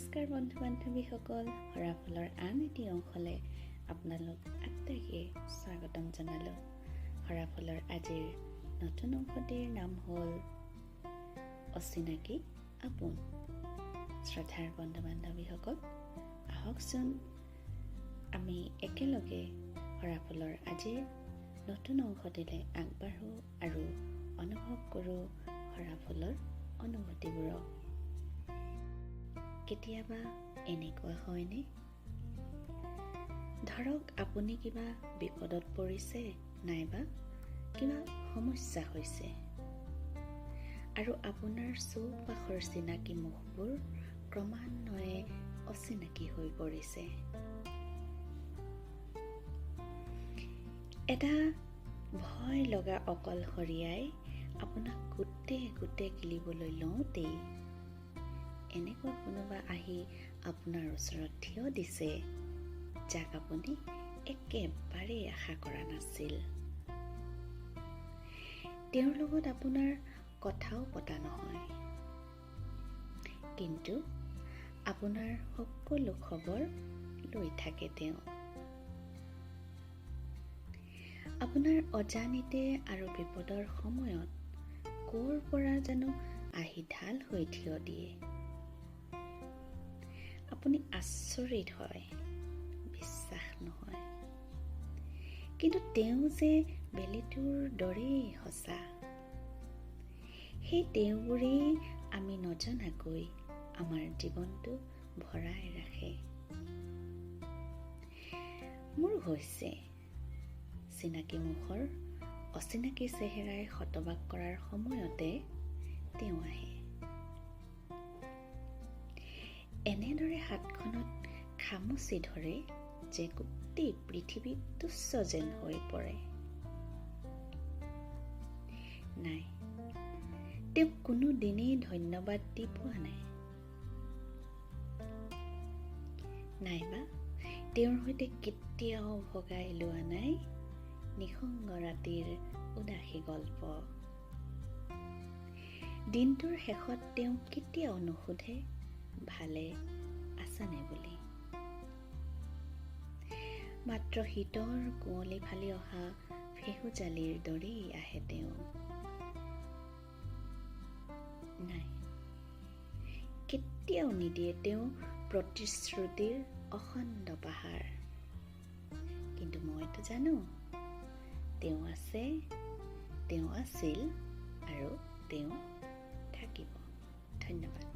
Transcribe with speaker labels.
Speaker 1: নমস্কাৰ বন্ধু বান্ধৱীসকল, হৰাফুলৰ আন এটি অংশলে আপোনালোক আটাইকে স্বাগতম জনালোঁ। হৰাফুলৰ আজিৰ নতুন অংশটিৰ নাম হ'ল অচিনাকি আপোন। শ্ৰদ্ধাৰ বন্ধু বান্ধৱীসকল, আহকচোন আমি একেলগে হৰাফুলৰ আজিৰ নতুন অংশটিলে আগবাঢ়ো আৰু অনুভৱ কৰোঁ হৰাফুলৰ অনুভূতিবোৰক। কেতিয়াবা এনেকুৱা হয়নে? ধৰক আপুনি কিবা বিপদত পৰিছে নাইবা কিবা সমস্যা হৈছে আৰু আপোনাৰ চৌপাশৰ চিনাকি মুখবোৰ ক্ৰমান্বয়ে অচিনাকি হৈ পৰিছে। এটা ভয় লগা অকলশৰীয়াই আপোনাক গোটে গিলিবলৈ লওঁতেই এনেকুৱা কোনোবা আহি আপোনাৰ ওচৰত থিয় দিছে যাক আপুনি একেবাৰে আশা কৰা নাছিল। তেওঁৰ লগত আপোনাৰ কথাও পতা নহয়, কিন্তু আপোনাৰ সকলো খবৰ লৈ থাকে তেওঁ। আপোনাৰ অজানিতে আৰু বিপদৰ সময়ত ক'ৰ পৰা জানো আহি ঢাল হৈ থিয় দিয়ে। আপুনি আচৰিত হয়, বিশ্বাস নহয়, কিন্তু তেওঁ যে বেলিটোৰ দৰেই সঁচা। সেই তেওঁবোৰেই আমি নজনাকৈ আমাৰ জীৱনটো ভৰাই ৰাখে। মোৰ হৈছে চিনাকি মুখৰ অচিনাকি চেহেৰাই শতবাক কৰাৰ সময়তে তেওঁ আহে। এনেদৰে হাতখনত খামুচি ধৰে যে গোটেই পৃথিৱী তুচ্ছ যেন হৈ পৰে। নাই, তেওঁক কোনো দিনেই ধন্যবাদ দি পোৱা নাই, নাইবা তেওঁৰ সৈতে কেতিয়াও ভগাই লোৱা নাই নিসংগ ৰাতিৰ উদাসী গল্প। দিনটোৰ শেষত তেওঁ কেতিয়াও নুসুধে ভালে আছানে বুলি। মাত্ৰ শীতৰ কুঁৱলী ফালি অহা ফেহুজালিৰ দৰেই আহে তেওঁ। নাই, কেতিয়াও নিদিয়ে তেওঁ প্ৰতিশ্ৰুতিৰ অখণ্ড পাহাৰ, কিন্তু মইতো জানো তেওঁ আছে, তেওঁ আছিল আৰু তেওঁ থাকিব। ধন্যবাদ।